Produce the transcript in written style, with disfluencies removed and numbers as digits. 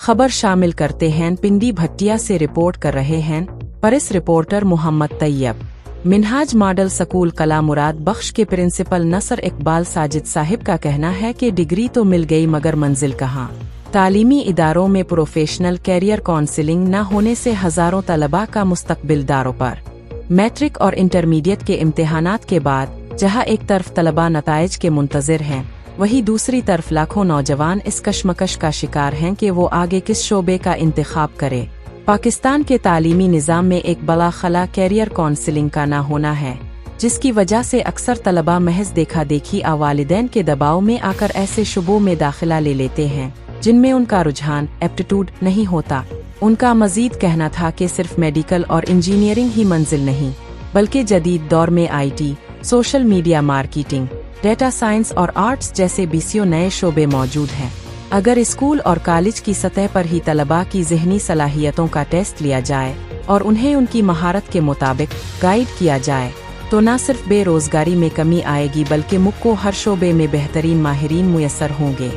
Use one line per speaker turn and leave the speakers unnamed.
खबर शामिल करते हैं। पिंडी भट्टिया से रिपोर्ट कर रहे हैं press reporter Mohammad Tayyab. Minhaj model school Kala Murad Bakhsh के प्रिंसिपल नसर इकबाल साजिद साहिब का कहना है कि डिग्री तो मिल गई मगर मंजिल कहाँ। तालीमी इदारों में प्रोफेशनल कैरियर काउंसलिंग न होने से हजारों तलबा का मुस्तकबिल दारों पर। मैट्रिक और इंटरमीडिएट के इम्तिहानात के बाद जहां एक तरफ तलबा नताइज के मुंतज़िर हैं, वहीं दूसरी तरफ लाखों नौजवान इस कशमकश का शिकार हैं कि वो आगे किस शोबे का इंतखाब करे। पाकिस्तान के तालीमी निज़ाम में एक बड़ा खला कैरियर काउंसलिंग का ना होना है, जिसकी वजह से अक्सर तलबा महज देखा देखी वालिदैन के दबाव में आकर ऐसे शुबों में दाखिला ले लेते हैं जिनमें उनका रुझान एप्टीट्यूड नहीं होता। उनका मजीद कहना था कि सिर्फ मेडिकल और इंजीनियरिंग ही मंजिल नहीं, बल्कि जदीद दौर में IT, social media marketing, data science और आर्ट्स जैसे 20 नए शोबे मौजूद हैं। अगर स्कूल और कॉलेज की सतह पर ही तलबा की ज़हनी सलाहियतों का टेस्ट लिया जाए और उन्हें उनकी महारत के मुताबिक गाइड किया जाए तो न सिर्फ बेरोजगारी में कमी आएगी बल्कि मुल्क को हर शोबे में बेहतरीन माहिरीन मुयस्सर होंगे।